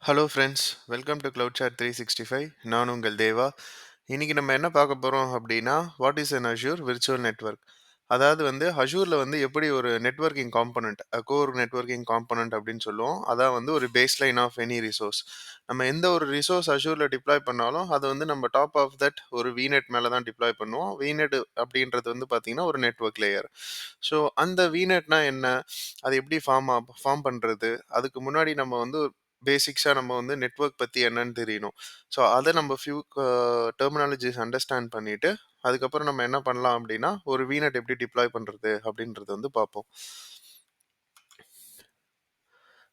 Hello friends, welcome to Cloud Chat 365. நான் உங்கள் தேவா. இன்னைக்கு நம்ம என்ன பார்க்க போறோம் அப்படின்னா, what is an assure virtual network. அதாவது அஷ்யூர்ல எப்படி ஒரு networking component, core networking component அப்படின்னு சொல்லுவோம். அதான் ஒரு பேஸ்லைன் ஆஃப் எனி ரிசோர்ஸ். நம்ம எந்த ஒரு ரிசோர்ஸ் அஷ்யூர்ல டிப்ளாய் பண்ணாலும் அது நம்ம டாப் ஆஃப் தட் ஒரு VNet மேல தான் டிப்ளாய் பண்ணுவோம். VNet அப்படின்றது பார்த்தீங்கன்னா ஒரு நெட்வொர்க் லேயர். ஸோ அந்த VNetனா என்ன? அது எப்படி ஃபார்ம் பண்றது? அதுக்கு முன்னாடி நம்ம பேசிக்ஸா நம்ம நெட்வொர்க் பத்தி என்னன்னு தெரியணும். ஸோ அத நம்ம ஃபியூ டெர்மினாலஜிஸ் அண்டர்ஸ்டாண்ட் பண்ணிட்டு, அதுக்கப்புறம் நம்ம என்ன பண்ணலாம் அப்படின்னா, ஒரு VNet எப்படி டிப்ளாய் பண்றது அப்படின்றத பார்ப்போம்.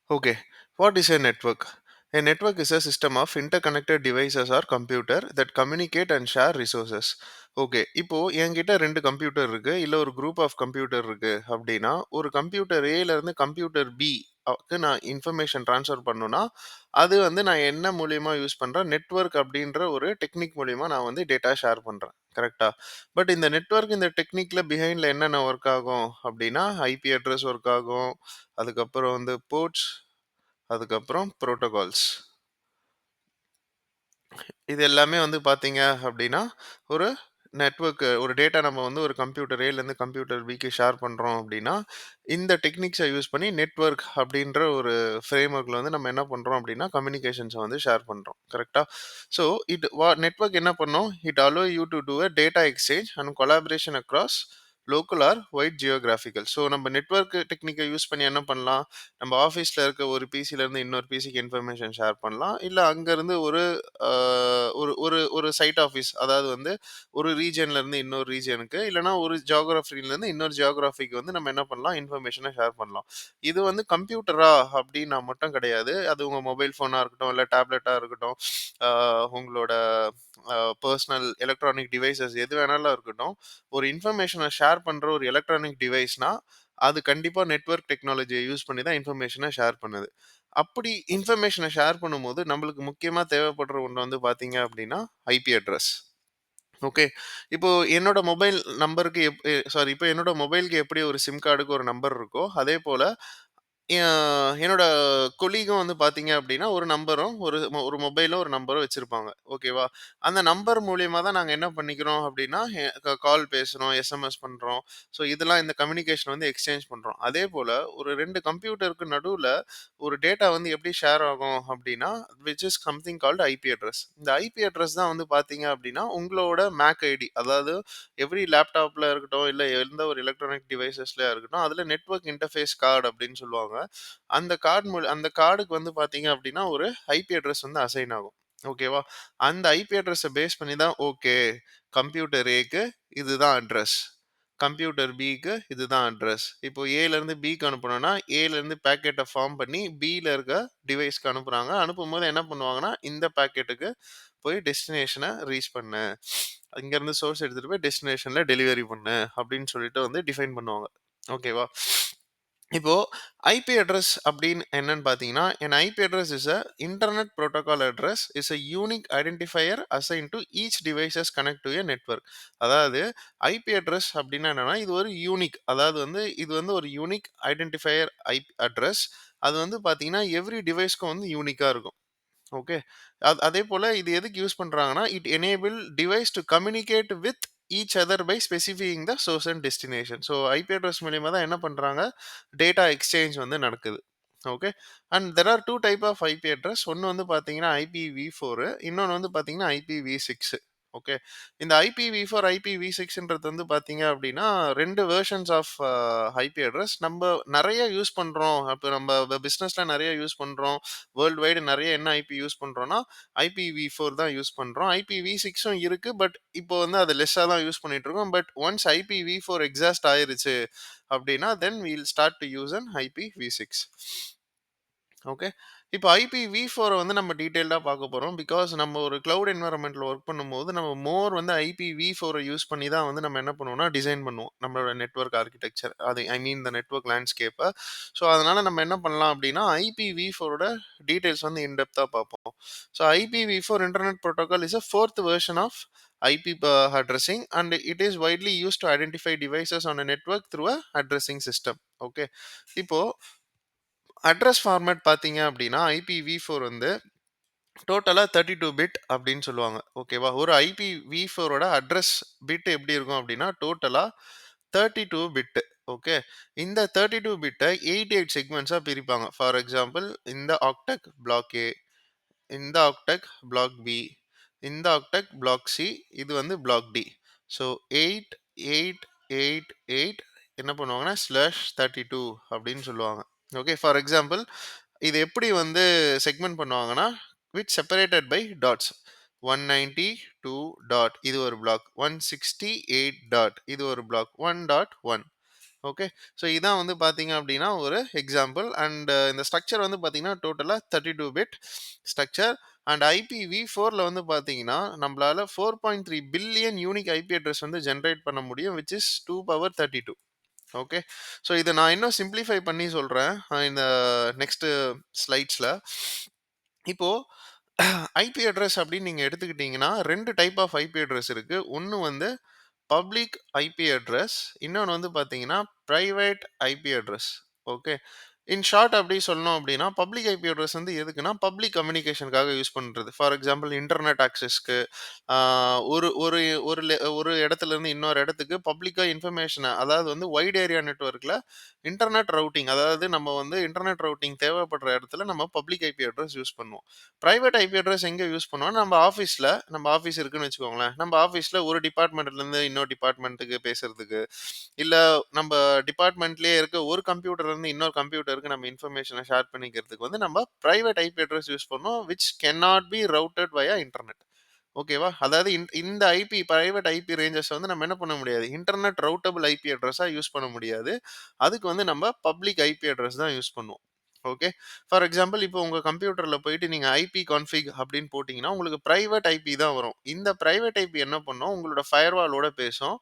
Okay, what is a network? A network is a system of interconnected devices or computer that communicate and share resources. Okay, இப்போ என்கிட்ட ரெண்டு கம்ப்யூட்டர் இருக்கு, இல்ல ஒரு குரூப் ஆஃப் கம்ப்யூட்டர் இருக்கு அப்படின்னா, ஒரு கம்ப்யூட்டர் ஏல இருந்து கம்ப்யூட்டர் பி க்கு நான் இன்ஃபர்மேஷன் ட்ரான்ஸ்ஃபர் பண்ணணும்னா, அது நான் என்ன மூலியமா யூஸ் பண்றேன்? நெட்வொர்க் அப்படின்ற ஒரு டெக்னிக் மூலியமா நான் டேட்டா ஷேர் பண்றேன். கரெக்ட்டா? பட் இந்த நெட்வொர்க் இந்த டெக்னிக்ல பிஹைண்ட்ல என்னென்ன ஒர்க் ஆகும் அப்படின்னா, ஐபி அட்ரஸ் ஒர்க் ஆகும். அதுக்கப்புறம் போர்ட்ஸ், அதுக்கப்புறம் புரோட்டோகால்ஸ். இது எல்லாமே பார்த்தீங்க அப்படின்னா, ஒரு நெட்வொர்க் ஒரு டேட்டா நம்ம ஒரு கம்ப்யூட்டர் ஏலேருந்து கம்ப்யூட்டர் பிக்கு ஷேர் பண்ணுறோம் அப்படின்னா, இந்த டெக்னிக்ஸை யூஸ் பண்ணி நெட்வொர்க் அப்படின்ற ஒரு ஃப்ரேம்வொர்க்கில் நம்ம என்ன பண்ணுறோம் அப்படின்னா, கம்யூனிகேஷன்ஸை ஷேர் பண்ணுறோம். கரெக்டாக? ஸோ நெட்வொர்க் என்ன பண்ணோம்? It allow you to do a data exchange and collaboration across local or wide geographical. So நம்ம நெட்வொர்க் டெக்னிக்கை யூஸ் பண்ணி என்ன பண்ணலாம்? நம்ம ஆஃபீஸில் இருக்க ஒரு பிசிலேருந்து இன்னொரு பிசிக்கு இன்ஃபர்மேஷன் ஷேர் பண்ணலாம். இல்லை அங்கேருந்து ஒரு ஒரு ஒரு சைட் ஆஃபீஸ், அதாவது ஒரு ரீஜன்ல இருந்து இன்னொரு ரீஜனுக்கு, இல்லைனா ஒரு ஜியோகிராஃபில இருந்து இன்னொரு ஜியோகிராஃபிக்கு நம்ம என்ன பண்ணலாம்? இன்ஃபர்மேஷனை ஷேர் பண்ணலாம். இது கம்ப்யூட்டரா அப்படின்னா மட்டும் கிடையாது. அது உங்க மொபைல் ஃபோனா இருக்கட்டும், இல்லை டேப்லெட்டா இருக்கட்டும், உங்களோட பர்சனல் எலக்ட்ரானிக் டிவைசஸ் எது வேணாலும் இருக்கட்டும். ஒரு இன்ஃபர்மேஷனை ஷேர் பண்ற ஒரு எலக்ட்ரானிக் டிவைஸ்னா, அது கண்டிப்பா நெட்வொர்க் டெக்னாலஜியை யூஸ் பண்ணி தான் இன்ஃபர்மேஷனை ஷேர் பண்ணுது. அப்படி இன்ஃபர்மேஷனை ஷேர் பண்ணும்போது நம்மளுக்கு முக்கியமா தேவைப்படுற ஒன்று பார்த்தீங்க அப்படின்னா, ஐபி அட்ரஸ். ஓகே. இப்போ என்னோட மொபைல் நம்பருக்கு சாரி, இப்போ என்னோட மொபைலுக்கு எப்படி ஒரு சிம் கார்டுக்கு ஒரு நம்பர் இருக்கோ, அதே போல என்னோட கொலீகும் பார்த்தீங்க அப்படின்னா, ஒரு நம்பரும் ஒரு மொபைலும் ஒரு நம்பரும் வச்சிருப்பாங்க. ஓகேவா? அந்த நம்பர் மூலியமா தான் நாங்க என்ன பண்ணிக்கிறோம் அப்படின்னா, கால் பேசுறோம், எஸ்எம்எஸ் பண்றோம். ஸோ இதெல்லாம் இந்த கம்யூனிகேஷன் எக்ஸ்சேஞ்ச் பண்றோம். அதேபோல ஒரு 2 கம்ப்யூட்டருக்கு நடுவுல ஒரு டேட்டா எப்படி ஷேர் ஆகும் அப்படின்னா, which is something called IP address. இந்த ஐபி அட்ரஸ் தான் பார்த்தீங்க அப்படின்னா, உங்களோட மேக் ஐடி, அதாவது எவ்ரி லேப்டாப்ல இருக்கட்டும், இல்ல எந்த ஒரு எலக்ட்ரானிக் டிவைசஸ்லயா இருக்கட்டும், அதுல நெட்வொர்க் இன்டர்ஃபேஸ் கார்டு அப்படின்னு சொல்லுவாங்க. அந்த கார்டுக்கு பார்த்தீங்க அப்படின்னா, ஒரு ஐபி அட்ரஸ் அசைன் ஆகும். ஓகேவா? அந்த ஐபி அட்ரஸ பேஸ் பண்ணி தான் ஓகே, கம்ப்யூட்டர் ஏக்கு இதுதான் அட்ரஸ். கம்ப்யூட்டர் பிக்கு இதுதான் அட்ரஸ். இப்போ ஏலேருந்து பிக்கு அனுப்பணும்னா, ஏலேருந்து பேக்கெட்ட ஃபார்ம் பண்ணி பில இருக்க டிவைஸ்க்கு அனுப்புறாங்க. அனுப்பும்போது என்ன பண்ணுவாங்கன்னா, இந்த பேக்கெட்டுக்கு போய் டெஸ்டினேஷன ரீச் பண்ணு. இங்கேருந்து சோர்ஸ் எடுத்துட்டு போய் டெஸ்டினேஷன்ல டெலிவரி பண்ணு அப்படின்னு சொல்லிட்டு டிஃபைன் பண்ணுவாங்க. ஓகேவா? இப்போ ஐபி அட்ரஸ் அப்படின்னு என்னன்னு பார்த்தீங்கன்னா, an IP address is internet protocol address is unique identifier assign to each devices connect to network. அதாவது ஐபி அட்ரஸ் அப்படின்னா என்னன்னா, இது ஒரு யூனிக், அதாவது இது ஒரு யூனிக் ஐடென்டிஃபையர் ஐபி அட்ரஸ். அது பார்த்தீங்கன்னா எவ்ரி டிவைஸ்க்கும் யூனிக்கா இருக்கும். ஓகே. அதே போல இது எதுக்கு யூஸ் பண்றாங்கன்னா, it enable device to communicate with each other by specifying the source and destination. So IP address மூலியமா தான் என்ன பண்றாங்க? டேட்டா எக்ஸ்சேஞ்ச் நடக்குது. Okay. And there are 2 type of IP address. ஒண்ணு பார்த்தீங்கன்னா IPv4, இன்னொன்னு பார்த்தீங்கன்னா IPv6. ஓகே. இந்த IPv4, IPv6ன்றது பார்த்தீங்க அப்படின்னா 2 வெர்ஷன்ஸ் ஆஃப் ஐபி அட்ரஸ். நம்ம நெறைய யூஸ் பண்றோம். அப்ப நம்ம பிசினஸ்ல நெறைய யூஸ் பண்றோம். வேர்ல்ட் வைடு நெறைய என்ன ஐபி யூஸ் பண்றோம்னா, IPv4 தான் யூஸ் பண்றோம். IPv6ம் இருக்கு. பட் இப்போ அது லெஸ்ஸா தான் யூஸ் பண்ணிட்டு இருக்கோம். பட் ஒன்ஸ் IPv4 எக்ஸாஸ்ட் ஆயிருச்சு அப்படின்னா, then we will start to use an IPv6. Okay. இப்போ IPv4 நம்ம டீட்டெயில்டா பார்க்க போறோம். பிகாஸ் நம்ம ஒரு கிளவுட் என்வைரன்மென்ட்ல ஒர்க் பண்ணும்போது, நம்ம மோர் IPv4 யூஸ் பண்ணி தான் நம்ம என்ன பண்ணுவோம்னா, டிசைன் பண்ணுவோம். நம்மளோட நெட்வொர்க் ஆர்க்கிடெக்சர். அது ஐ மீன் த நெட்வொர்க் லேண்ட்ஸ்கேப்ப. ஸோ அதனால நம்ம என்ன பண்ணலாம் அப்படின்னா, IPv4ஓட டீட்டெயில்ஸ் இன் டெப்த்தா பார்ப்போம். So IPv4 internet protocol is a 4th version of IP addressing and it is widely used to identify devices on a network through a addressing system. Okay. இப்போ address format பார்த்தீங்க அப்படின்னா, IPv4 வந்து டோட்டலா 32 bit அப்படின்னு சொல்லுவாங்க. ஓகேவா? ஒரு IPv4 ஓட அட்ரஸ் பிட் எப்படி இருக்கும் அப்படின்னா, டோட்டலா 32 பிட். ஓகே. இந்த 32 பிட்ட 88 செக்மெண்ட்ஸா பிரிப்பாங்க. ஃபார் எக்ஸாம்பிள் இந்த ஆக்டெக் பிளாக் ஏ, இந்த ஆக்டெக் பிளாக் பி, இந்த ஆக்டெக் பிளாக் சி, இது வந்து பிளாக் டி. ஸோ 8, 8, 8, 8 என்ன பண்ணுவாங்கன்னா, /32 அப்படின்னு சொல்லுவாங்க. ஓகே. ஃபார் எக்ஸாம்பிள் இது எப்படி வந்து செக்மெண்ட் பண்ணுவாங்கன்னா, which separated by dots. 192 dot இது ஒரு பிளாக். 168 டாட் இது ஒரு பிளாக். 1 டாட் 1. ஓகே. ஸோ இதான் வந்து பார்த்தீங்க அப்படின்னா ஒரு எக்ஸாம்பிள். அண்ட் இந்த ஸ்ட்ரக்சர் வந்து பார்த்தீங்கன்னா டோட்டலா 32 பிட் ஸ்ட்ரக்சர். அண்ட் IPv4ல வந்து பார்த்தீங்கன்னா நம்மளால 4.3 பில்லியன் யூனிக் ஐபி அட்ரஸ் வந்து ஜென்ரேட் பண்ண முடியும், which is 2 power 32. Okay. So இதை நான் இன்னும் சிம்பிளிஃபை பண்ணி சொல்றேன் இந்த நெக்ஸ்ட் ஸ்லைட்ஸ்ல. இப்போ ஐபி அட்ரஸ் அப்படின்னு நீங்க எடுத்துக்கிட்டீங்கன்னா ரெண்டு டைப் ஆஃப் ஐபி அட்ரஸ் இருக்கு. ஒன்னு வந்து பப்ளிக் ஐபி அட்ரஸ், இன்னொன்று வந்து பார்த்தீங்கன்னா private IP address. Okay. In short அப்படி சொல்லணும் அப்படின்னா, பப்ளிக் ஐபி அட்ரஸ் வந்து எதுக்குன்னா பப்ளிக் கம்யூனிகேஷனுக்காக யூஸ் பண்ணுறது. ஃபார் எக்ஸாம்பிள் இன்டர்நெட் ஆக்சஸ்க்கு, ஒரு ஒரு ஒரு ஒரு இடத்துல இருந்து இன்னொரு இடத்துக்கு பப்ளிக்காக இன்ஃபர்மேஷனை, அதாவது வந்து வைட் ஏரியா நெட்ஒர்க்கில் இன்டர்நெட் ரவுட்டிங், அதாவது நம்ம வந்து இன்டர்நெட் ரவுட்டிங் தேவைப்படுற இடத்துல நம்ம பப்ளிக் ஐபி அட்ரஸ் யூஸ் பண்ணுவோம். பிரைவேட் ஐபி அட்ரஸ் எங்கே யூஸ் பண்ணுவோம், நம்ம ஆஃபீஸ் இருக்குன்னு வச்சுக்கோங்களேன். நம்ம ஆஃபீஸில் ஒரு டிபார்ட்மெண்ட்லேருந்து இன்னொரு டிபார்ட்மெண்ட்டுக்கு பேசுறதுக்கு, இல்லை நம்ம டிபார்ட்மெண்ட்லேயே இருக்க ஒரு கம்ப்யூட்டர்லேருந்து இன்னொரு கம்ப்யூட்டருக்கு நம்ம இன்ஃபர்மேஷனை ஷேர் பண்ணிக்கிறதுக்கு வந்து நம்ம பிரைவேட் ஐபி அட்ரஸ் யூஸ் பண்ணுவோம், which can not be routed via internet. ஓகேவா? அதாவது இந்த ஐபி பிரைவேட் ஐபி ரேஞ்சஸ் வந்து நம்ம என்ன பண்ண முடியாது, இன்டர்நெட் ரவுட்டபிள் ஐபி அட்ரஸா யூஸ் பண்ண முடியாது. அதுக்கு வந்து நம்ம பப்ளிக் ஐபி அட்ரஸ் தான் யூஸ் பண்ணுவோம். ஓகே. ஃபார் எக்ஸாம்பிள் இப்போ உங்க கம்ப்யூட்டர்ல போயிட்டு நீங்க ஐபி கான்ஃபிக் அப்படின்னு போட்டீங்கன்னா உங்களுக்கு பிரைவேட் ஐபி தான் வரும். இந்த பிரைவேட் ஐபி என்ன பண்ணும், உங்களோட ஃபயர்வாலோட பேசும்.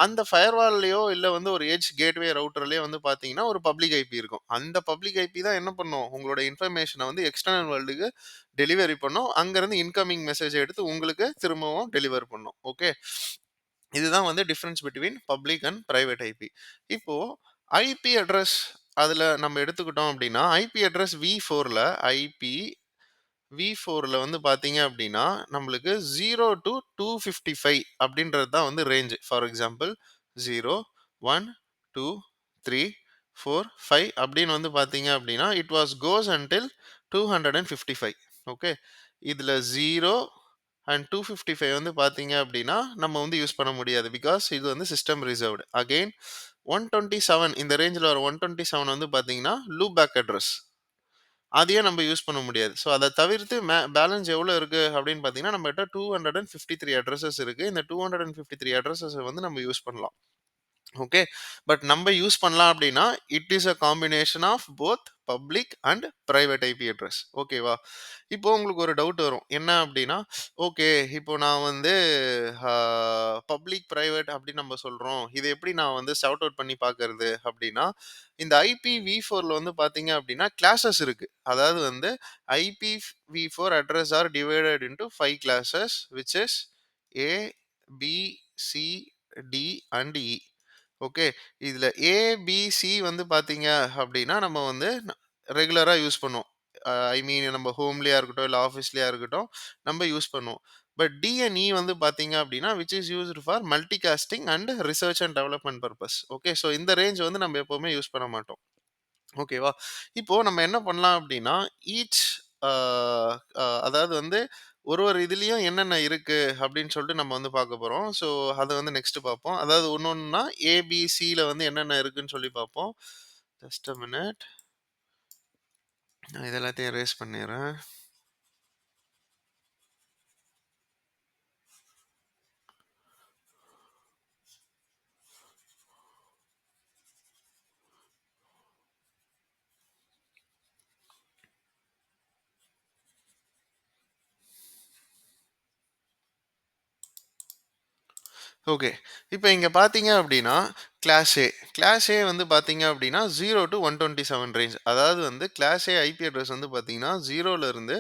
அந்த ஃபயர்வால்லயோ இல்ல வந்து ஒரு எட்ஜ் கேட்வே ரவுட்டர்லயோ வந்து பாத்தீங்கன்னா ஒரு பப்ளிக் ஐபி இருக்கும். அந்த பப்ளிக் ஐபி தான் என்ன பண்ணும், உங்களோட இன்ஃபர்மேஷனை வந்து எக்ஸ்டர்னல் வேர்ல்டுக்கு டெலிவரி பண்ணும். அங்கிருந்து இன்கமிங் மெசேஜ் எடுத்து உங்களுக்கு திரும்பவும் டெலிவர் பண்ணும். ஓகே. இதுதான் வந்து difference between public and private IP. இப்போ ஐபி அட்ரஸ் அதுல நம்ம எடுத்துக்கிட்டோம் அப்படின்னா, ஐபி அட்ரஸ் V4ல ஐபி V4ல வந்து பார்த்தீங்க அப்படின்னா, நம்மளுக்கு 0 டூ 255 அப்படின்றது தான் வந்து ரேஞ்ச். ஃபார் எக்ஸாம்பிள் 0, 1, 2, 3, 4, 5 அப்படின்னு வந்து பார்த்தீங்க அப்படின்னா, it was goes until 255. Okay. இதுல 0 அண்ட் 255 வந்து பார்த்தீங்க அப்படின்னா, நம்ம வந்து யூஸ் பண்ண முடியாது. பிகாஸ் இது வந்து சிஸ்டம் ரிசர்வ்டு. அகைன் 127 இந்த ரேஞ்சில வர 127 வந்து பார்த்தீங்கன்னா, லூப் பேக் அட்ரஸ். அதையே நம்ம யூஸ் பண்ண முடியாது. ஸோ அத தவிர்த்து பேலன்ஸ் எவ்வளோ இருக்கு அப்படின்னு பார்த்தீங்கன்னா, நம்மகிட்ட 253 அட்ரஸஸ் இருக்கு. இந்த 253 அட்ரஸஸ வந்து நம்ம யூஸ் பண்ணலாம். ஓகே. பட் நம்ம யூஸ் பண்ணலாம் அப்படின்னா, it is a combination of both public and private IP address. ஓகேவா? இப்போ உங்களுக்கு ஒரு டவுட் வரும். என்ன அப்படின்னா, ஓகே இப்போ நான் வந்து பப்ளிக், பிரைவேட் அப்படின்னு நம்ம சொல்றோம். இத எப்படி நான் வந்து சார்ட் அவுட் பண்ணி பார்க்கறது அப்படின்னா, இந்த IPv4ல வந்து பார்த்தீங்க அப்படின்னா கிளாஸஸ் இருக்கு. அதாவது வந்து IPv4 address are divided into 5 classes which is A, B, C, D and E. Okay. இதுல ஏபிசி வந்து பாத்தீங்க அப்படின்னா நம்ம வந்து ரெகுலரா யூஸ் பண்ணுவோம். ஐ மீன் நம்ம ஹோம்லயா இருக்கட்டும் இல்ல ஆஃபீஸ்லயா இருக்கட்டும் நம்ம யூஸ் பண்ணுவோம். பட் டிஎன்இ வந்து பாத்தீங்க அப்படின்னா which is used for multicasting and research and development purpose. Okay. So இந்த ரேஞ்ச் வந்து நம்ம எப்பவுமே யூஸ் பண்ண மாட்டோம். ஓகேவா? இப்போ நம்ம என்ன பண்ணலாம் அப்படின்னா, ஈச் அ அ அதாவது வந்து ஒரு இதுலயும் என்னென்ன இருக்கு அப்படின்னு சொல்லிட்டு நம்ம வந்து பார்க்க போறோம். ஸோ அத வந்து நெக்ஸ்ட் பார்ப்போம். அதாவது ஒண்ணொண்ணா ஏபிசில வந்து என்னென்ன இருக்குன்னு சொல்லி பார்ப்போம். Just a minute. நான் இது எல்லாத்தையும் எரேஸ் பண்ணிடுறேன். ஓகே. இப்ப இங்க பார்த்தீங்க அப்படின்னா, கிளாஸ் ஏ. கிளாஸ் ஏ வந்து பார்த்தீங்க அப்படின்னா 0 டூ 127 ரேஞ்ச். அதாவது வந்து கிளாஸ் ஏ ஐபி அட்ரஸ் வந்து பார்த்தீங்கன்னா 0ல இருந்து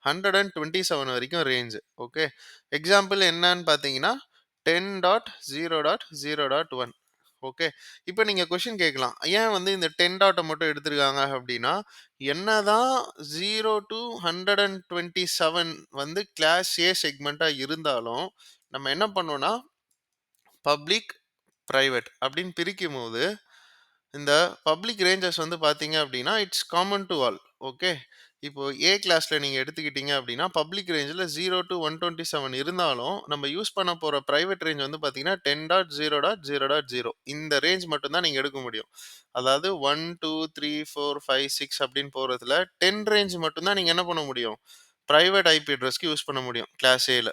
127 வரைக்கும் ரேஞ்ச். ஓகே. எக்ஸாம்பிள் என்னன்னு பார்த்தீங்கன்னா 10.0.0.1. ஓகே. இப்ப நீங்க கொஸ்டின் கேட்கலாம். ஏன் வந்து இந்த 10 டாட்ட மட்டும் எடுத்திருக்காங்க அப்டின்னா, என்னதான் 0 டூ 127 வந்து கிளாஸ் ஏ செக்மென்ட்டா இருந்தாலும், நம்ம என்ன பண்ணோம்னா, பப்ளிக், பிரைவேட் அப்டின்னு பிரிக்கும்போது இந்த பப்ளிக் ரேஞ்சஸ் வந்து பார்த்தீங்க அப்படின்னா, it's common to all. Okay. இப்போ ஏ கிளாஸ்ல நீங்க எடுத்துக்கிட்டீங்க அப்படின்னா, பப்ளிக் ரேஞ்சில 0 டூ 127 இருந்தாலும், நம்ம யூஸ் பண்ண போற பிரைவேட் ரேஞ்ச் வந்து பார்த்தீங்கன்னா, 10.0.0.0 இந்த ரேஞ்ச் மட்டும் தான் நீங்க எடுக்க முடியும். அதாவது 1, 2, 3, 4, 5, 6 அப்படின்னு போறதுல 10 ரேஞ்ச் மட்டும் தான் நீங்க என்ன பண்ண முடியும்? பிரைவேட் ஐபி அட்ரஸ்க்கு யூஸ் பண்ண முடியும் கிளாஸ் ஏல.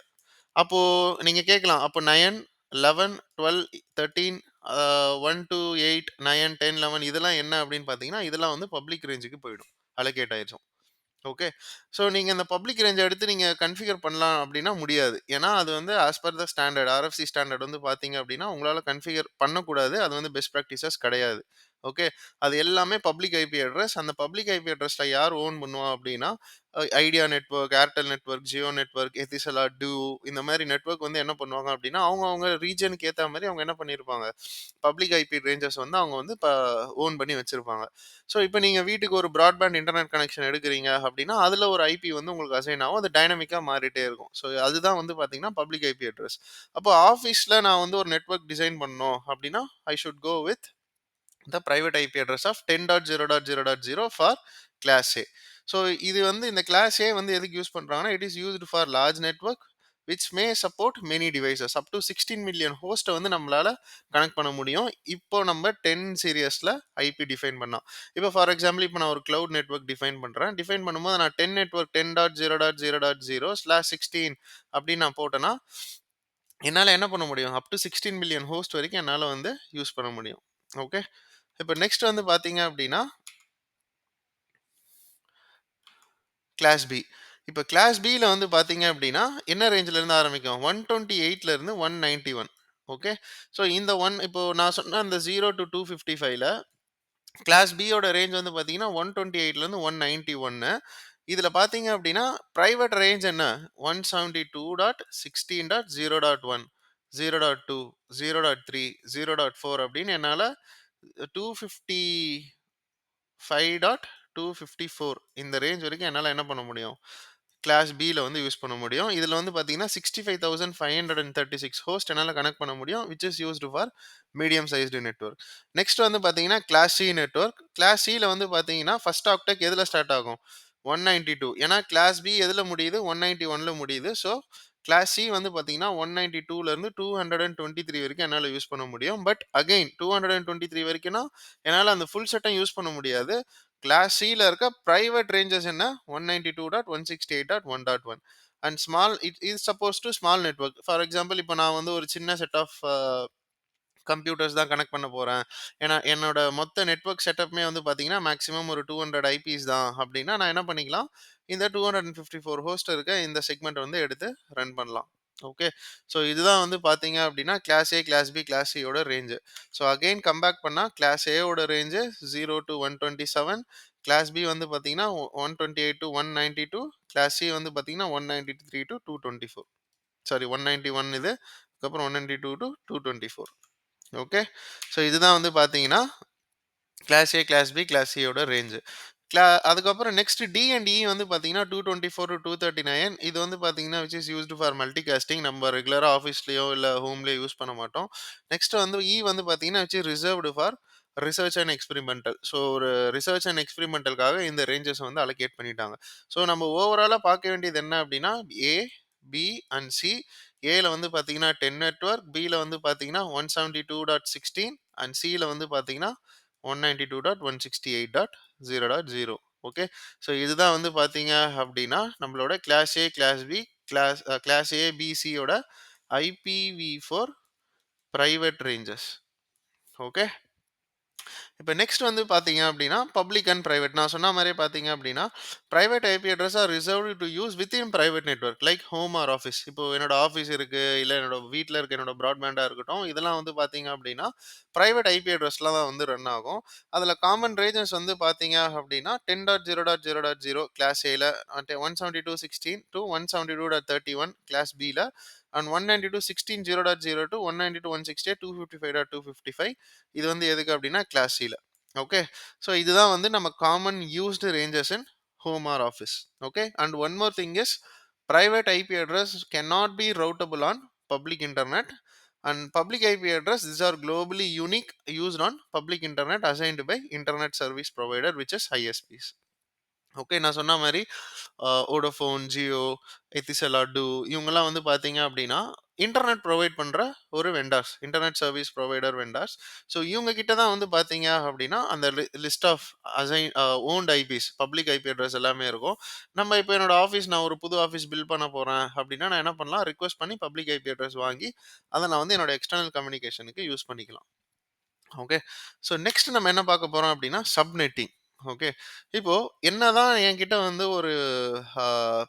அப்போ நீங்க கேட்கலாம். அப்போ 9, 11, 12, 13 1 to 8, 9, 10, 11 இதெல்லாம் என்ன அப்படின்னு பார்த்தீங்கன்னா, இதெல்லாம் வந்து பப்ளிக் ரேஞ்சுக்கு போயிடும். அலோகேட் ஆயிரும். ஓகே. ஸோ நீங்க இந்த பப்ளிக் ரேஞ்ச எடுத்து நீங்க கன்ஃபிகர் பண்ணலாம் அப்படின்னா முடியாது. ஏன்னா அது வந்து as per the standard RFC standard வந்து பார்த்தீங்க அப்படின்னா, உங்களால கன்ஃபிகர் பண்ணக்கூடாது. அது வந்து பெஸ்ட் பிராக்டிசஸ் கிடையாது. ஓகே. அது எல்லாமே பப்ளிக் ஐபி அட்ரஸ். அந்த பப்ளிக் ஐபி அட்ரஸ்ல யார் ஓன் பண்ணுவா அப்படின்னா, Idea network, Airtel network, Jio network, Etisalat, இந்த மாரி நெட்வொர்க் வந்து என்ன பண்ணுவாங்க அப்படின்னா, அவங்க ரீஜனுக்கு ஏத்த மாரி அவங்க என்ன பண்ணியிருப்பாங்க, பப்ளிக் ஐபி ரேஞ்சஸ் வந்து அவங்க வந்து ஓன் பண்ணி வச்சிருப்பாங்க. ஸோ இப்போ நீங்க வீட்டுக்கு ஒரு பிராட்பேண்ட் இன்டர்நெட் கனெக்ஷன் எடுக்கிறீங்க அப்படின்னா, அதுல ஒரு ஐபி வந்து உங்களுக்கு அசைன் ஆகும். அது டைனமிக்கா மாறிட்டே இருக்கும். ஸோ அதுதான் வந்து பார்த்தீங்கன்னா, பப்ளிக் ஐபி அட்ரஸ். அப்போ ஆஃபீஸ்ல நான் வந்து ஒரு நெட்வொர்க் டிசைன் பண்ணணும் அப்படின்னா, I should go with the private IP address of 10.0.0.0 for class A. So இது வந்து இந்த கிளாஸ் ஏ வந்து எதுக்கு யூஸ் பண்றாங்கன்னா, it is used for large network which may support many devices up to 16 million ஹோஸ்ட்டை வந்து நம்மளால கனெக்ட் பண்ண முடியும். இப்போ நம்ம 10 சீரியஸில் ஐபி டிஃபைன் பண்ணலாம். இப்போ ஃபார் எக்ஸாம்பிள் இப்போ நான் ஒரு கிளவுட் நெட்வொர்க் டிஃபைன் பண்ணுறேன். டிஃபைன் பண்ணும்போது நான் 10 நெட்வொர்க் 10.0.0.0/16 அப்படின்னு நான் போட்டேன்னா, என்னால் என்ன பண்ண முடியும்? அப் டு 16 மில்லியன் ஹோஸ்ட் வரைக்கும் என்னால் வந்து யூஸ் பண்ண முடியும். ஓகே. இப்போ நெக்ஸ்ட் வந்து பார்த்தீங்க அப்படின்னா, கிளாஸ் பி. இப்போ கிளாஸ் பில வந்து பார்த்தீங்க அப்படின்னா, என்ன ரேஞ்சில இருந்து ஆரம்பிக்கும்? 128ல இருந்து 191. ஓகே. ஸோ இந்த இப்போ நான் சொன்ன அந்த 0 டூ 255ல கிளாஸ் பியோட ரேஞ்ச் வந்து பார்த்தீங்கன்னா, 128ல இருந்து 191. இதில பார்த்தீங்க அப்படின்னா, பிரைவேட் ரேஞ்ச் என்ன? 172.16.0.1, 0.2, 0.3, 0.4 அப்படின்னு என்னால 250 5.254 இந்த ரேஞ்ச் வரைக்கும் என்னால என்ன பண்ண முடியும்? கிளாஸ் பில வந்து யூஸ் பண்ண முடியும். இதுல வந்து பார்த்தீங்கன்னா, 65,536 ஹோஸ்ட் என்னால கனெக்ட் பண்ண முடியும். Which is used for medium sized network. Next வந்து பார்த்தீங்கன்னா, கிளாஸ் சி நெட்வொர்க். கிளாஸ் சில வந்து பார்த்தீங்கன்னா, ஃபர்ஸ்ட் ஆக்டெக் எதுல ஸ்டார்ட் ஆகும்? 192. ஏன்னா கிளாஸ் பி எதுல முடியுது? 191ல முடியுது. ஸோ கிளாஸ் சி வந்து பார்த்தீங்கன்னா, 192ல இருந்து 223 வரைக்கும் என்னால யூஸ் பண்ண முடியும். பட் அகைன் 223 வரைக்கும்னா, என்னால அந்த ஃபுல் செட்டும் யூஸ் பண்ண முடியாது. கிளாஸ் சில இருக்க பிரைவேட் ரேஞ்சஸ் என்ன? 192.168.1.1 and small it is suppose to small network. For example இப்போ நான் வந்து ஒரு சின்ன செட் ஆஃப் கம்ப்யூட்டர்ஸ் தான் கனெக்ட் பண்ண போறேன். ஏன்னா என்னோட மொத்த நெட்வொர்க் செட்டப்மே வந்து பார்த்தீங்கன்னா, மேக்ஸிமம் ஒரு 200 ஐபிஸ் தான் அப்படின்னா, நான் என்ன பண்ணிக்கலாம், இந்த 254 ஹோஸ்ட் இருக்க இந்த செக்மெண்ட் வந்து எடுத்து ரன் பண்ணலாம். ஓகே. ஸோ இதுதான் வந்து பார்த்தீங்க அப்படின்னா, class A, class B, class சியோட ரேஞ்சு. ஸோ அகைன் கம்பேக் பண்ணா கிளாஸ் ஏவோட ரேஞ்சு 0 to 127, கிளாஸ் பி வந்து பார்த்தீங்கன்னா 128 to 192, கிளாஸ் சி வந்து பார்த்தீங்கன்னா 193 to 224. சாரி 191 இது. அதுக்கப்புறம் 192 to 224. ஓகே. ஸோ இதுதான் வந்து பார்த்தீங்கன்னா, class A, class B, class சியோட ரேஞ்சு. அதுக்கப்புறம் நெக்ஸ்ட் டி அண்ட் இ வந்து பார்த்தீங்கன்னா, 224 to 239 இது வந்து பார்த்தீங்கன்னா, which is used for multicasting. நம்ம ரெகுலரா ஆஃபீஸ்லயோ இல்ல ஹோம்லயோ யூஸ் பண்ண மாட்டோம். நெக்ஸ்ட் வந்து இ வந்து பார்த்தீங்கன்னா, which is reserved for research and experimental. So ஒரு ரிசர்ச் அண்ட் எக்ஸ்பெரிமெண்டலுக்காக இந்த ரேஞ்சஸ் வந்து அலோகேட் பண்ணிட்டாங்க. ஸோ நம்ம ஓவராலா பார்க்க வேண்டியது என்ன அப்படின்னா, ஏ, பி அண்ட் சி. ஏல வந்து பார்த்தீங்கன்னா 10 நெட்வொர்க், பில வந்து பார்த்தீங்கன்னா 172.16 அண்ட் சில வந்து பார்த்தீங்கன்னா 192.168.0.0. ஓகே. ஸோ இதுதான் வந்து பார்த்தீங்க அப்படின்னா, நம்மளோட class A, class B, class A, B, சியோட ஐபிவி4 பிரைவேட் ரேஞ்சஸ். ஓகே. இப்போ நெக்ஸ்ட் வந்து பார்த்தீங்க அப்படின்னா, பப்ளிக் அண்ட் பிரைவேட். நான் சொன்ன மாரியே பார்த்தீங்க அப்படின்னா, private IP address are reserved to use within private network like home or office. இப்போ என்னோட ஆஃபீஸ் இருக்கு, இல்ல என்னோட வீட்ல இருக்க என்னோட பிராட்பேண்டா இருக்கட்டும், இதெல்லாம் வந்து பார்த்தீங்க அப்படின்னா, பிரைவேட் ஐபி அட்ரஸ்ல தான் வந்து ரன் ஆகும். அதில காமன் ரேஞ்சஸ் வந்து பார்த்தீங்க அப்படின்னா, 10.0.0.0 கிளாஸ் ஏல 172.16 to 172.31 கிளாஸ் பில அண்ட் 192.16.0.0 to 192.168.255.255. இது வந்து எதுக்கு அப்படின்னா கிளாஸ் சில. ஓகே. ஸோ இதுதான் வந்து நம்ம common used ranges in home or office. Okay. And one more thing is private IP address cannot be routable on public internet, and public IP address, these are globally unique used on public internet assigned by internet service provider, which is ISPs. Okay. நான் சொன்ன மாரி Vodafone, Jio, எத்திசெலா, to இவங்கலாம் வந்து பார்த்தீங்க அப்படின்னா, internet provide பண்ற ஒரு vendors. Internet service provider vendors. So இவங்க கிட்ட தான் வந்து பார்த்தீங்க அப்படின்னா, அந்த list of owned IPs, public IP address எல்லாமே இருக்கும். நம்ம இப்போ என்னோட ஆஃபீஸ், நான் ஒரு புது ஆஃபீஸ் பில்ட் பண்ண போறேன் அப்படின்னா, நான் என்ன பண்ணலாம்? ரிக்வெஸ்ட் பண்ணி பப்ளிக் ஐபி அட்ரஸ் வாங்கி, அத நான் வந்து என்னோட எக்ஸ்டர்னல் கம்யூனிகேஷனுக்கு யூஸ் பண்ணிக்கலாம். ஓகே. ஸோ நெக்ஸ்ட் நம்ம என்ன பார்க்க போறோம் அப்படின்னா, சப்நெட்டிங். ஓகே. இப்போ என்னதான் என்கிட்ட வந்து ஒரு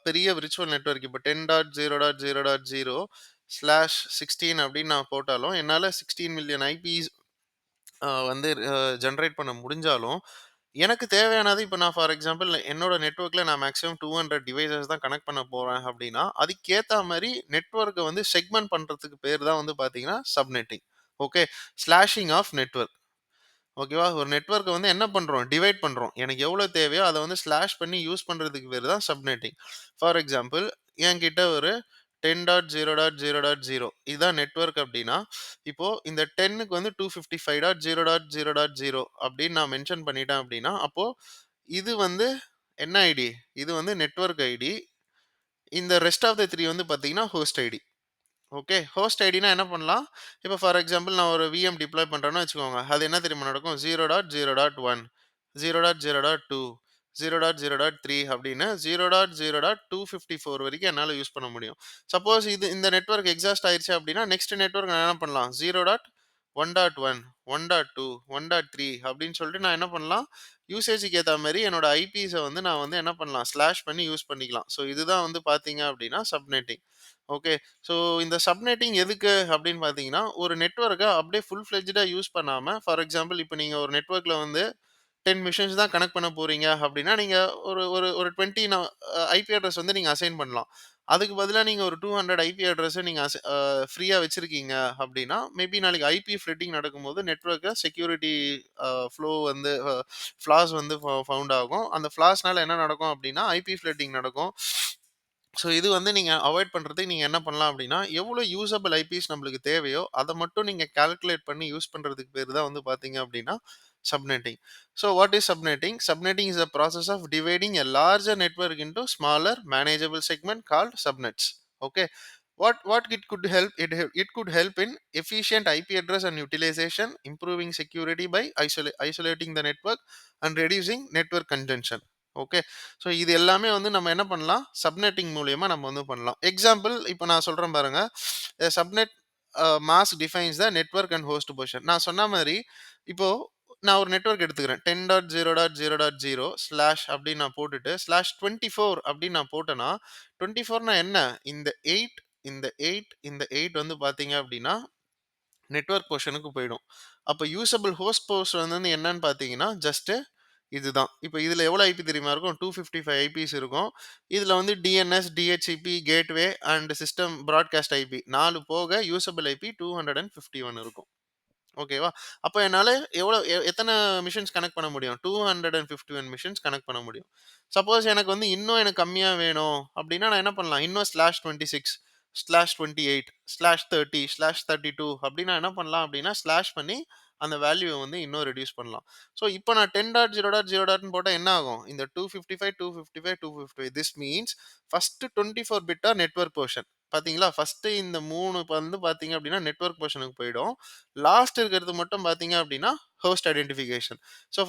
பெரிய விர்ச்சுவல் நெட்வொர்க் இப்போ 10.0.0.0/16 அப்படின்னு நான் போட்டாலும், என்னால 16 மில்லியன் ஐபிஸ் வந்து ஜெனரேட் பண்ண முடிஞ்சாலும், எனக்கு தேவையானது இப்போ நான் ஃபார் எக்ஸாம்பிள் என்னோட நெட்வொர்க்ல நான் மேக்ஸிமம் 200 டிவைசஸ் தான் கனெக்ட் பண்ண போறேன் அப்படின்னா, அதுக்கேத்த மாரி நெட்வொர்க்க வந்து செக்மென்ட் பண்றதுக்கு பேர் தான் வந்து பார்த்தீங்கன்னா, subnetting. Okay. Slashing of network. ஓகேவா? ஒரு நெட்வொர்க்க வந்து என்ன பண்றோம்? டிவைட் பண்றோம். எனக்கு எவ்வளோ தேவையோ அத வந்து ஸ்லாஷ் பண்ணி யூஸ் பண்றதுக்கு பேரு தான் சப்நெட்டிங். ஃபார் எக்ஸாம்பிள் என்கிட்ட ஒரு 10.0.0.0 இதுதான் நெட்வொர்க் அப்டின்னா, இப்போ இந்த 10க்கு வந்து 255.0.0.0 அப்படின்னு நான் மென்ஷன் பண்ணிட்டேன் அப்டின்னா, அப்போ இது வந்து என்ன ஐடி? இது வந்து நெட்வொர்க் ஐடி. இந்த ரெஸ்ட் ஆஃப் த 3 வந்து பார்த்தீங்கன்னா, ஹோஸ்ட் ஐடி. ஓகே. ஹோஸ்ட் ஐடினா என்ன பண்ணலாம்? இப்போ ஃபார் எக்ஸாம்பிள் நான் ஒரு விஎம் டிப்ளாய் பண்றேன்னு வச்சுக்கோங்க. அது என்ன தெரியுமா நடக்கும்? 0.0.1, 0.0.2, 0.0.3 அப்படின்னு 0.0.254 வரைக்கும் என்னால யூஸ் பண்ண முடியும். சப்போஸ் இந்த நெட்வொர்க் எக்ஸாஸ்ட் ஆயிருச்சு அப்படின்னா, நெக்ஸ்ட் நெட்வொர்க் நான் என்ன பண்ணலாம்? 0.1.1, 1.2, 1.3 அப்படின்னு சொல்லிட்டு நான் என்ன பண்ணலாம்? யூசேஜ்க்கு ஏத்த மாரி என்னோட ஐபிஸ வந்து நான் வந்து என்ன பண்ணலாம்? ஸ்லாஷ் பண்ணி யூஸ் பண்ணிக்கலாம். ஸோ இதுதான் வந்து பார்த்தீங்க அப்படின்னா சப்நெட்டிங். ஓகே. ஸோ இந்த சப்நெட்டிங் எதுக்கு அப்படின்னு பார்த்தீங்கன்னா, ஒரு நெட்வொர்க்க அப்படியே ஃபுல் ஃப்ளெட்ஜ்டா யூஸ் பண்ணாம, ஃபார் எக்ஸாம்பிள் இப்போ நீங்க ஒரு நெட்வொர்க்ல வந்து 10 மிஷின்ஸ் தான் கனெக்ட் பண்ண போறீங்க அப்படின்னா, நீங்க ஒரு ஒரு ஒரு 20 ஐபி அட்ரஸ் வந்து நீங்க அசைன் பண்ணலாம். அதுக்கு பதிலா நீங்க ஒரு 200 ஐபி அட்ரஸ நீங்க ஃப்ரீயா வச்சிருக்கீங்க அப்படின்னா, மேபி நாளைக்கு ஐபி ஃப்ளட்டிங் நடக்கும்போது நெட்வொர்க்க செக்யூரிட்டி ஃப்ளோ வந்து ஃப்ளாஸ் வந்து ஃபவுண்ட் ஆகும். அந்த ஃப்ளாஸ்னால என்ன நடக்கும் அப்படின்னா, ஐபி ஃப்ளட்டிங் நடக்கும். ஸோ இது வந்து நீங்க அவாய்ட் பண்றதுக்கு நீங்க என்ன பண்ணலாம் அப்படின்னா, எவ்வளோ யூசபிள் ஐபிஸ் நம்மளுக்கு தேவையோ, அத மட்டும் நீங்க கால்குலேட் பண்ணி யூஸ் பண்றதுக்கு பேரு தான் வந்து பார்த்தீங்க அப்படின்னா, subnetting. So what is subnetting? Subnetting is a process of dividing a larger network into smaller manageable segment called subnets. Okay. What it could help? It could help in efficient IP address and utilization, improving security by isolating the network and reducing network congestion. Okay. So இது எல்லாமே வந்து நம்ம என்ன பண்ணலாம்? Subnetting மூலியமா நம்ம வந்து பண்ணலாம். எக்ஸாம்பிள் இப்போ நான் சொல்றேன் பாருங்க. Subnet mask defines the network and host position. நான் சொன்ன மாரி இப்போ நான் ஒரு நெட்வொர்க் எடுத்துக்கிறேன். 10.0.0.0 ஸ்லாஷ் அப்படின்னு நான் போட்டுட்டு, ஸ்லாஷ் 24 அப்படின்னு நான் போட்டேன்னா, 24னா என்ன? இந்த 8, இந்த 8, இந்த 8 வந்து பார்த்தீங்க அப்படின்னா, நெட்வொர்க் போர்ஷனுக்கு போயிடும். அப்ப யூசபிள் ஹோஸ்ட் போர்ஷன் வந்து என்னன்னு பார்த்தீங்கன்னா, ஜஸ்ட் இதுதான். இப்ப இதுல எவ்வளோ ஐபி தெரியுமா இருக்கும்? 255 ஐபிஸ் இருக்கும். இதுல வந்து DNS, DHCP, gateway and system broadcast IP 4 போக யூசபிள் ஐபி 251 இருக்கும். ஓகேவா? அப்ப என்னால எவ்வளோ எத்தன மிஷின்ஸ் கனெக்ட் பண்ண முடியும்? 251 மிஷின்ஸ் கனெக்ட் பண்ண முடியும். சப்போஸ் எனக்கு வந்து இன்னும் எனக்கு கம்மியா வேணும் அப்டின்னா, நான் என்ன பண்ணலாம்? இன்னும் /26, /28, /30, /32 அப்டின்னு நான் என்ன பண்ணலாம் அப்டின்னா, ஸ்லாஷ் பண்ணி அந்த வேல்யூவ வந்து இன்னும் ரெடியூஸ் பண்ணலாம். ஸோ இப்போ நான் 10.0.0 போட்டா என்ன ஆகும்? இந்த 255, 255, 255 this means first 24 bit are network portion. பாத்தீங்களா? ஃபர்ஸ்ட் இந்த 3 வந்து பாத்தீங்க அப்டின்னா, நெட்வொர்க் போர்ஷனுக்கு போயிடும். லாஸ்ட் இருக்கிறது மட்டும் பார்த்தீங்க அப்படின்னா, ஹோஸ்ட் ஐடென்டிஃபிகேஷன். ஸோ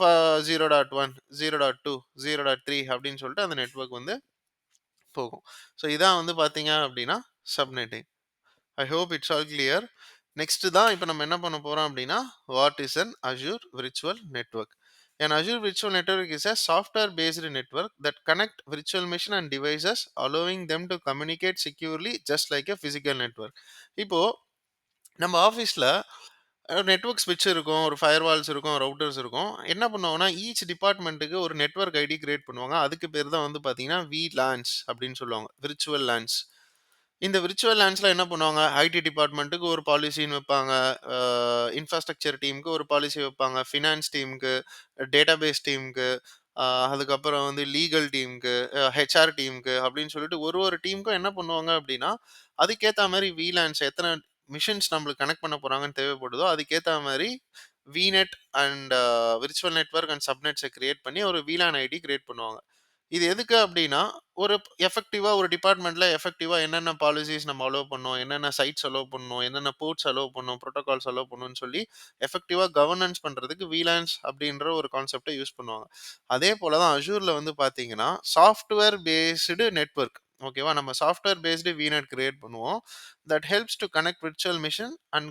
0.1, 0.2, 0.3 அப்படின்னு சொல்லிட்டு அந்த நெட்வொர்க் வந்து போகும். ஸோ இதான் வந்து பார்த்தீங்க அப்படின்னா, subnetting. I hope it's all clear. Next தான் இப்போ நம்ம என்ன பண்ண போறோம் அப்படின்னா, what is an Azure virtual network? An Azure Virtual Network is a software-based network that connect virtual machine and devices, allowing them to communicate securely, just like a physical network. இப்போ நம்ம ஆஃபீஸ்ல நெட்வொர்க் ஸ்விட்ச் இருக்கும், ஒரு firewalls இருக்கும், routers இருக்கும். என்ன பண்ணுவாங்கன்னா, ஈச் டிபார்ட்மெண்ட்டுக்கு ஒரு நெட்வொர்க் ஐடி கிரியேட் பண்ணுவாங்க. அதுக்கு பேர் தான் வந்து பார்த்தீங்கன்னா, விலான்ஸ் அப்படின்னு சொல்லுவாங்க. Virtual LANs. இந்த விர்ச்சுவல் லேண்ட்ஸ்ல என்ன பண்ணுவாங்க, ஐடி டிபார்ட்மெண்ட்டுக்கு ஒரு பாலிசின்னு வைப்பாங்க. அ இன்ஃப்ராஸ்ட்ரக்சர் டீமுக்கு ஒரு பாலிசி வைப்பாங்க. ஃபினான்ஸ் டீமுக்கு, டேட்டாபேஸ் டீமுக்கு, அ அதுக்கப்புறம் வந்து லீகல் டீமுக்கு, ஹெச்ஆர் டீமுக்கு அப்படின்னு சொல்லிட்டு ஒரு ஒரு டீமுக்கும் என்ன பண்ணுவாங்க அப்படின்னா, அதுக்கேத்தா மாரி VLANs எத்தன மிஷின்ஸ் நம்மளுக்கு கனெக்ட் பண்ண போறாங்கன்னு தேவைப்படுதோ, அதுக்கேத்தா மாரி VNet and virtual network and சப்நெட்ஸ கிரியேட் பண்ணி ஒரு VLAN ஐடி கிரியேட் பண்ணுவாங்க. இது எதுக்கு அப்டின்னா, ஒரு எஃபெக்டிவா ஒரு டிபார்ட்மெண்ட்ல எஃபெக்டிவா என்னென்ன பாலிசிஸ் நம்ம அலோவ் பண்ணோம், என்னென்ன சைட்ஸ் அலோவ் பண்ணோம், என்னென்ன போர்ட்ஸ் அலோவ் பண்ணோம், புரோட்டோகால்ஸ் அலோவ் பண்ணணும்னு சொல்லி எஃபெக்டிவா கவர்னன்ஸ் பண்றதுக்கு VLANs அப்டின்ற ஒரு கான்செப்ட்ட யூஸ் பண்ணுவாங்க. அதே போல தான் அஷூர்ல வந்து பார்த்தீங்கன்னா, சாஃப்ட்வேர் பேஸ்டு நெட்வொர்க் ஓகேவா? நம்ம சாஃப்ட்வேர் பேஸ்டு VNet கிரியேட் பண்ணுவோம். That helps to connect virtual machine and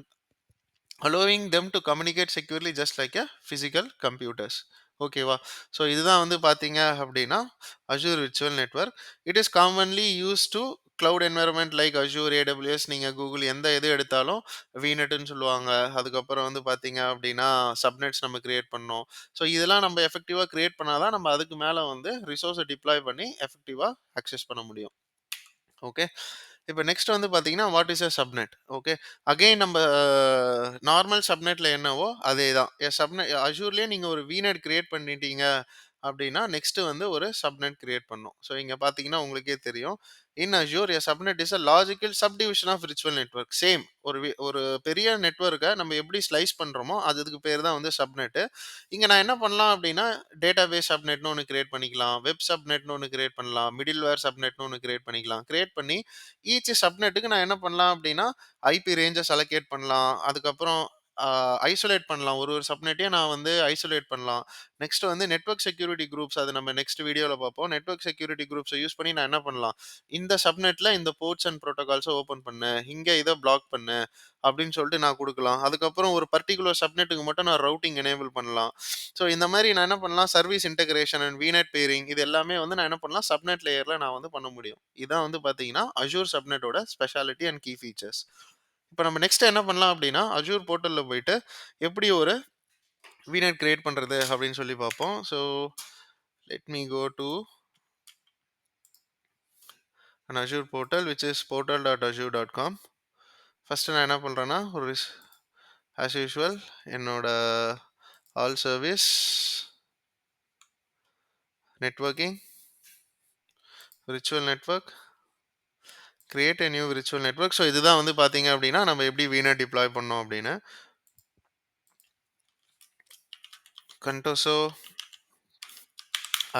allowing them to communicate securely just like a physical computers. ஓகேவா? ஸோ இதுதான் வந்து பார்த்தீங்க அப்படின்னா Azure virtual network. It is commonly use to cloud environment like Azure, AWS, நீங்கள் Google எந்த எது எடுத்தாலும் விநெட்னு சொல்லுவாங்க. அதுக்கப்புறம் வந்து பார்த்தீங்க அப்படின்னா சப்நெட்ஸ் நம்ம கிரியேட் பண்ணோம். ஸோ இதெல்லாம் நம்ம எஃபெக்டிவாக கிரியேட் பண்ணாதான் நம்ம அதுக்கு மேலே வந்து ரிசோர்ஸை டிப்ளாய் பண்ணி எஃபெக்டிவாக அக்சஸ் பண்ண முடியும். ஓகே. இப்ப நெக்ஸ்ட் வந்து பார்த்தீங்கன்னா, what is a subnet? Okay. Again நம்ப நார்மல் சப்நெட்ல என்னவோ அதேதான். அஷூர்லயே நீங்க ஒரு விநெட் கிரியேட் பண்ணிட்டீங்க அப்டின்னா, நெக்ஸ்ட் வந்து ஒரு சப்நெட் கிரியேட் பண்ணணும். ஸோ இங்க பார்த்தீங்கன்னா, உங்களுக்கே தெரியும். In Azure a subnet is a logical subdivision of virtual network. Same ஒரு பெரிய நெட்வொர்க்க நம்ம எப்படி ஸ்லைஸ் பண்றோமோ, அதுக்கு பேர் தான் வந்து சப்நெட். இங்க நான் என்ன பண்ணலாம் அப்படின்னா, டேட்டாபேஸ் சப்நெட்னு ஒண்ணு கிரியேட் பண்ணிக்கலாம். வெப் சப்நெட்னு ஒண்ணு கிரியேட் பண்ணலாம். மிடில்வேர் சப்நெட்னு ஒண்ணு கிரியேட் பண்ணிக்கலாம். கிரியேட் பண்ணி ஈச் சப்நெட்டுக்கு நான் என்ன பண்ணலாம் அப்படின்னா, ஐபி ரேஞ்சஸ் அலோகேட் பண்ணலாம். அதுக்கப்புறம் ஐசோலேட் பண்ணலாம். ஒரு ஒரு சப்நெட்டையும் நான் வந்து ஐசோலேட் பண்ணலாம். நெக்ஸ்ட் வந்து நெட்வொர்க் செக்யூரிட்டி குரூப்ஸ் அது நம்ம நெக்ஸ்ட் வீடியோல பார்ப்போம். நெட்வொர்க் செக்யூரிட்டி குரூப்ஸ யூஸ் பண்ணி நான் என்ன பண்ணலாம், இந்த சப்நெட்ல இந்த போர்ட்ஸ் அண்ட் புரோட்டோகால்ஸ ஓப்பன் பண்ணு. இங்க இத பிளாக் பண்ணு. அப்படின்னு சொல்லிட்டு நான் குடுக்கலாம். அதுக்கப்புறம் ஒரு பர்ட்டிகுலர் சப்நெட்டுக்கு மட்டும் நான் ரூட்டிங் எனேபிள் பண்ணலாம். ஸோ இந்த மாரி நான் என்ன பண்ணலாம், service integration and VNet peering இது எல்லாமே வந்து நான் என்ன பண்ணலாம், சப்நெட் லேயர்ல நான் வந்து பண்ண முடியும். இதான் வந்து பார்த்தீங்கன்னா, அஷூர் சப்நெட்டோட ஸ்பெஷாலிட்டி அண்ட் கீ ஃபீச்சர்ஸ். இப்ப நம்ம நெக்ஸ்ட் என்ன பண்ணலாம் அப்படின்னா, அஷூர் போர்ட்டல்ல போயிட்டு எப்படி ஒரு விநெட் கிரியேட் பண்றது அப்படின்னு சொல்லி பார்ப்போம். So let me go to an Azure portal which is portal.azure.com. First நான் என்ன பண்றேன்னா, ஒரு ஆஸ் யூசுவல் என்னோட all service networking virtual network create a new virtual network. So இதுதான் வந்து பார்த்தீங்க அப்படின்னா, நம்ம எப்படி விநெட் டிப்ளாய் பண்ணோம் அப்படின்னு. கண்டோசோ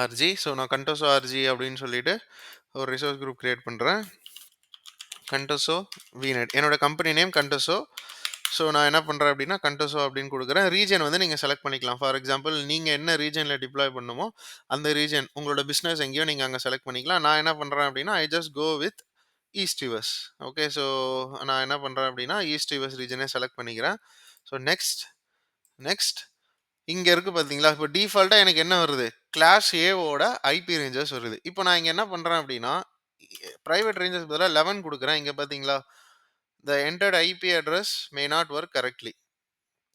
ஆர்ஜி. ஸோ நான் கண்டோசோ ஆர்ஜி அப்படின்னு சொல்லிட்டு ஒரு ரிசோர்ஸ் குரூப் கிரியேட் பண்ணுறேன். கண்டோசோ விநெட் என்னோட கம்பெனி நேம் கண்டோசோ. ஸோ நான் என்ன பண்ணுறேன் அப்படின்னா, கண்டோசோ அப்படின்னு கொடுக்குறேன். ரீஜன் வந்து நீங்கள் செலக்ட் பண்ணிக்கலாம். ஃபார் எக்ஸாம்பிள் நீங்கள் என்ன ரீஜனில் டிப்ளாய் பண்ணுமோ அந்த ரீஜன் உங்களோட பிஸ்னஸ் எங்கேயோ நீங்கள் அங்கே செலக்ட் பண்ணிக்கலாம். நான் என்ன பண்ணுறேன் அப்படின்னா, I just go with East US. Okay. So நான் என்ன பண்ணுறேன் அப்படின்னா, ஈஸ்ட் யுஎஸ் ரீஜனே செலக்ட் பண்ணிக்கிறேன். ஸோ நெக்ஸ்ட் நெக்ஸ்ட் இங்க இருக்கு பார்த்தீங்களா? இப்போ டிஃபால்ட்டா எனக்கு என்ன வருது? கிளாஸ் ஏவோட ஐபி ரேஞ்சஸ் வருது. இப்போ நான் இங்க என்ன பண்றேன் அப்படின்னா, பிரைவேட் ரேஞ்சஸ் பதிலா 11 குடுக்குறேன். இங்க பார்த்தீங்களா? The entered IP address may not work correctly.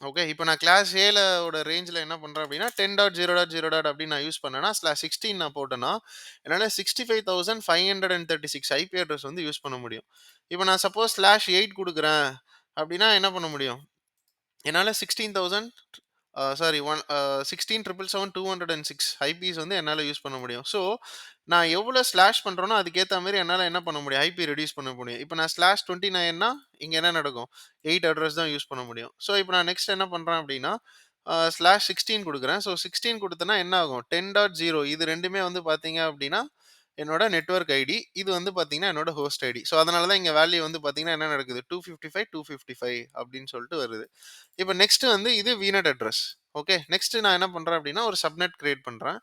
Okay. இப்போ நான் கிளாஸ் ஏல ஓட ரேஞ்ச்ல என்ன பண்றேன் அப்படின்னா, 10.0.0. அப்படின்னு நான் யூஸ் பண்ணேன்னா, /16 நான் போட்டேன்னா, என்னால 65,536 ஐபி அட்ரஸ் வந்து யூஸ் பண்ண முடியும். இப்போ நான் சப்போஸ் /8 குடுக்குறேன் அப்படின்னா என்ன பண்ண முடியும்? என்னால 16,000 சாரி 16,777,206 ஐபிஸ் வந்து என்னால யூஸ் பண்ண முடியும். ஸோ நான் எவ்வளோ ஸ்லாஷ் பண்றேனோ அதுக்கேத்த மாரி என்னால என்ன பண்ண முடியும்? ஐபி ரெடியூஸ் பண்ண முடியும். இப்போ நான் /29னா இங்க என்ன நடக்கும்? 8 அட்ரஸ் தான் யூஸ் பண்ண முடியும். ஸோ இப்போ நான் நெக்ஸ்ட் என்ன பண்றேன் அப்படின்னா, /16 குடுக்குறேன். ஸோ 16 குடுத்தேன்னா என்ன ஆகும்? 10.0 இது 2மே வந்து பார்த்தீங்க அப்படின்னா, என்னோட நெட்வொர்க் ஐடி. இது வந்து பார்த்தீங்கன்னா, என்னோட ஹோஸ்ட் ஐடி. ஸோ அதனால தான் இங்க வேல்யூ வந்து பார்த்தீங்கன்னா, என்ன நடக்குது? 255, 255 அப்படின்னு சொல்லிட்டு வருது. இப்போ நெக்ஸ்ட் வந்து இது விநெட் அட்ரஸ். ஓகே. நெக்ஸ்ட் நான் என்ன பண்றேன் அப்படின்னா, ஒரு சப்நெட் கிரியேட் பண்றேன்.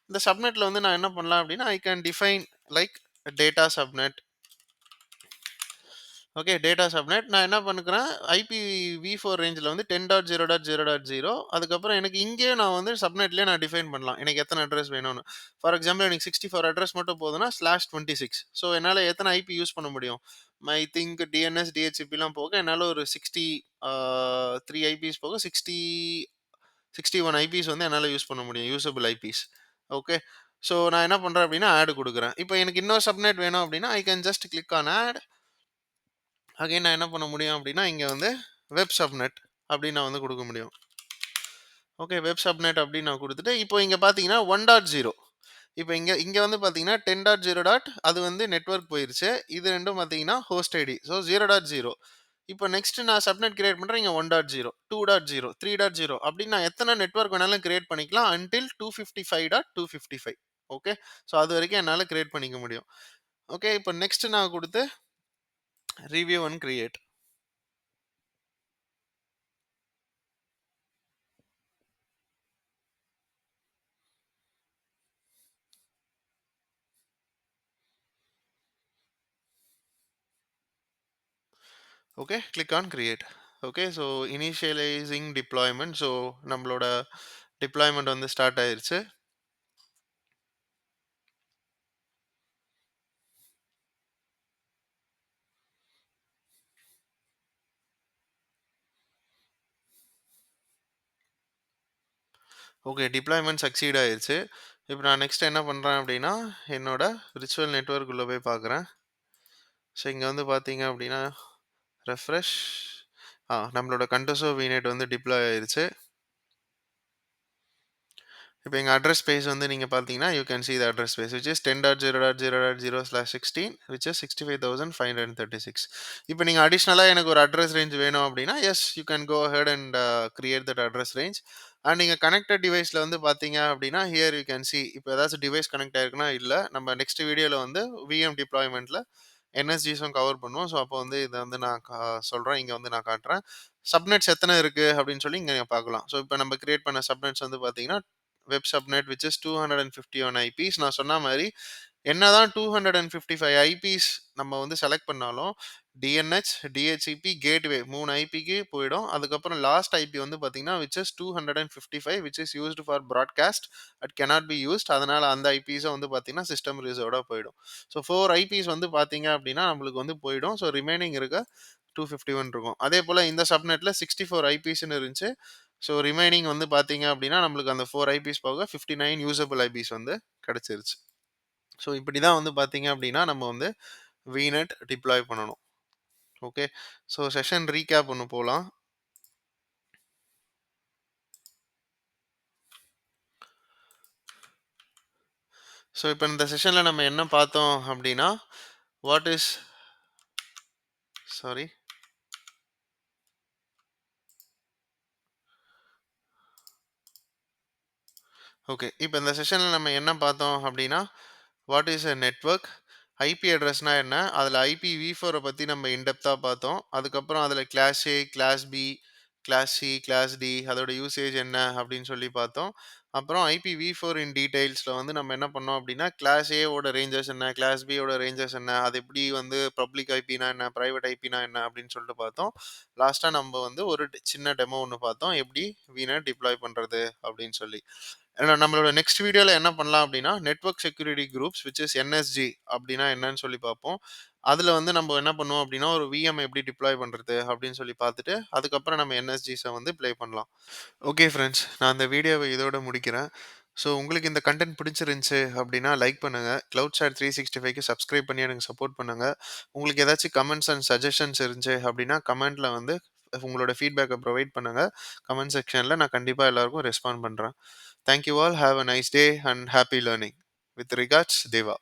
இந்த சப்நெட்ல வந்து நான் என்ன பண்ணலாம் அப்படின்னா, I can define like data subnet. Okay. Data subnet நான் என்ன பண்ணுக்கிறேன், IPv4 ரேஞ்சில வந்து 10.0.0.0 அதுக்கப்புறம் எனக்கு இங்கேயே நான் வந்து சப்நெட்லயே நான் டிஃபைன் பண்ணலாம். எனக்கு எத்தனை அட்ரஸ் வேணும்னு. ஃபார் எக்ஸாம்பிள் எனக்கு 64 அட்ரஸ் மட்டும் போதுன்னா /26. ஸோ என்னால எத்தனை ஐபி யூஸ் பண்ண முடியும்? ஐ திங்க் டிஎன்எஸ், டிஹெச்சிபிலாம் போக என்னால ஒரு 3 ஐபிஸ் போக 61 ஐபிஸ் வந்து என்னால யூஸ் பண்ண முடியும். யூசபிள் ஐபிஸ். ஓகே. ஸோ நான் என்ன பண்றேன் அப்படின்னா, ஆட் குடுக்குறேன். இப்போ எனக்கு இன்னொரு சப்நெட் வேணும் அப்படின்னா, I can just click on add. Again நான் என்ன பண்ண முடியும் அப்படின்னா, இங்க வந்து வெப் சப்நெட் அப்படின்னு நான் வந்து குடுக்க முடியும். ஓகே. வெப் சப்நெட் அப்படின்னு நான் குடுத்துட்டு, இப்போ இங்க பார்த்தீங்கன்னா 1.0 இப்ப இங்க இங்க வந்து பார்த்தீங்கன்னா 10.0 அது வந்து நெட்வொர்க் போயிருச்சு. இது 2ம் பார்த்தீங்கன்னா ஹோஸ்ட் ஐடி. ஸோ 0.0 இப்போ நெக்ஸ்ட் நான் சப்நெட் கிரியேட் பண்றேன். இங்க 1.0, 2.0, 3.0 அப்படின்னு நான் எத்தன நெட்வொர்க் வேணாலும் கிரியேட் பண்ணிக்கலாம். Until 255.255 okay. ஸோ அது வரைக்கும் என்னால கிரியேட் பண்ணிக்க முடியும். ஓகே. இப்போ நெக்ஸ்ட் நான் குடுத்து review and create. Okay. Click on create. Okay. So initialising deployment. So நம்மளோட டிப்ளாய்மென்ட் வந்து ஸ்டார்ட் ஆயிருச்சு. ஓகே. டிப்ளாய்மென்ட் சக்சீட் ஆயிருச்சு. இப்போ நான் நெக்ஸ்ட் என்ன பண்றேன் அப்படின்னா, என்னோட விர்ச்சுவல் நெட்வொர்க் உள்ள போய் பார்க்குறேன். ஸோ இங்க வந்து பார்த்தீங்க அப்படின்னா, ரெஃப்ரெஷ் நம்மளோட கண்டோசோ விநெட் வந்து டிப்ளாய் ஆயிருச்சு. இப்போ எங்க அட்ரஸ் ஸ்பேஸ் வந்து நீங்க பார்த்தீங்கன்னா, you can see the address space which is 10.0.0.0/16 which is 65,536. இப்போ நீங்க அடிஷனலா எனக்கு ஒரு அட்ரஸ் ரேஞ்ச் வேணும் அப்படின்னா, yes you can go ahead and create that address range. And நீங்க கனெக்டட் டிவைஸ்ல வந்து பார்த்தீங்க அப்படின்னா, ஹியர் யூ கேன் சீ இப்போ ஏதாச்சும் டிவைஸ் கனெக்ட் ஆயிருக்குன்னா இல்ல. நம்ம நெக்ஸ்ட் வீடியோல வந்து விஎம் டிப்ளாய்மென்ட்ல என்எஸ்ஜிஸும் கவர் பண்ணுவோம். ஸோ அப்போ வந்து இத வந்து நான் சொல்றேன். இங்க வந்து நான் காட்டுறேன். சப்நெட்ஸ் எத்தன இருக்கு அப்படின்னு சொல்லி இங்க நீங்க பார்க்கலாம். ஸோ இப்போ நம்ம கிரியேட் பண்ண சப்நெட்ஸ் வந்து பார்த்தீங்கன்னா, வெப் சப்நெட் விச் இஸ் 251 ஐபிஸ். நான் சொன்ன மாரி என்னதான் 255 ஐபிஸ் நம்ம வந்து செலக்ட் பண்ணாலும், டிஎன்எச், டிஹெச்சிபி, கேட்வே 3 ஐபிக்கு போயிடும். அதுக்கப்புறம் லாஸ்ட் ஐபி வந்து பார்த்தீங்கன்னா, which is 255 which is used for broadcast. At cannot be used. அதனால அந்த ஐபிஸும் வந்து பார்த்தீங்கன்னா, சிஸ்டம் ரிசர்வ்டா போயிடும். ஸோ 4 ஐபிஸ் வந்து பார்த்தீங்க அப்படின்னா, நம்மளுக்கு வந்து போயிடும். ஸோ ரிமைனிங் இருக்க 251 இருக்கும். அதேபோல இந்த சப்நெட்ல 64 ஐபிஸ்ன்னு இருந்துச்சு. ஸோ ரிமைனிங் வந்து பார்த்தீங்க அப்படின்னா, நம்மளுக்கு அந்த 4 ஐபிஸ் போக 59 யூசபிள் ஐபிஸ் வந்து கிடைச்சிருச்சு. ஸோ இப்படி தான் வந்து பார்த்தீங்க அப்படின்னா, நம்ம வந்து விநெட் டிப்ளாய் பண்ணணும். ஓகே. ஸோ செஷன் ரீகேப் ஒண்ணு போலாம். ஸோ இப்ப இந்த செஷன்ல நம்ம என்ன பார்த்தோம் அப்படின்னா, வாட் இஸ் சாரி ஓகே. இப்ப இந்த செஷன்ல நம்ம என்ன பார்த்தோம் அப்படின்னா, what is a network? IP அட்ரஸ்னா என்ன? அதுல IPv4 பத்தி நம்ம இன் டெப்த்தா பார்த்தோம். அதுக்கப்புறம் அதுல class A, class B, class C, class D அதோட யூசேஜ் என்ன அப்படின்னு சொல்லி பார்த்தோம். அப்புறம் IPv4 இன் டீடைல்ஸ்ல வந்து நம்ம என்ன பண்ணோம் அப்படின்னா, கிளாஸ் ஏ ஓட ரேஞ்சஸ் என்ன? கிளாஸ் பி ஓட ரேஞ்சஸ் என்ன? அது எப்படி வந்து பப்ளிக் ஐபினா என்ன? பிரைவேட் ஐபினா என்ன? அப்படின்னு சொல்லிட்டு பார்த்தோம். லாஸ்ட்டா நம்ம வந்து ஒரு சின்ன டெமோ ஒண்ணு பார்த்தோம். எப்படி விநெட் டிப்ளாய் பண்றது அப்படின்னு சொல்லி. நம்மளோட நெக்ஸ்ட் வீடியோல என்ன பண்ணலாம் அப்படின்னா, network security groups which is NSG அப்படின்னா என்னன்னு சொல்லி பார்ப்போம். அதுல வந்து நம்ம என்ன பண்ணுவோம் அப்படின்னா, ஒரு விஎம் எப்படி டிப்ளாய் பண்றது அப்படின்னு சொல்லி பார்த்துட்டு, அதுக்கப்புறம் நம்ம என்எஸ்ஜிஸ வந்து ப்ளே பண்ணலாம். ஓகே ஃப்ரெண்ட்ஸ், நான் இந்த வீடியோவை இதோட முடிக்கிறேன். ஸோ உங்களுக்கு இந்த கன்டென்ட் பிடிச்சிருந்துச்சு அப்படின்னா லைக் பண்ணுங்க. CloudShare 365க்கு சப்ஸ்கிரைப் பண்ணி எனக்கு சப்போர்ட் பண்ணுங்க. உங்களுக்கு ஏதாச்சும் கமெண்ட்ஸ் அண்ட் சஜஷன்ஸ் இருந்துச்சு அப்படின்னா, கமெண்ட்ல வந்து உங்களோட ஃபீட்பேக்கை ப்ரொவைட் பண்ணுங்க. கமெண்ட் செக்ஷன்ல நான் கண்டிப்பா எல்லாருக்கும் ரெஸ்பாண்ட் பண்றேன். Thank you all. Have a nice day and happy learning. With regards Deva.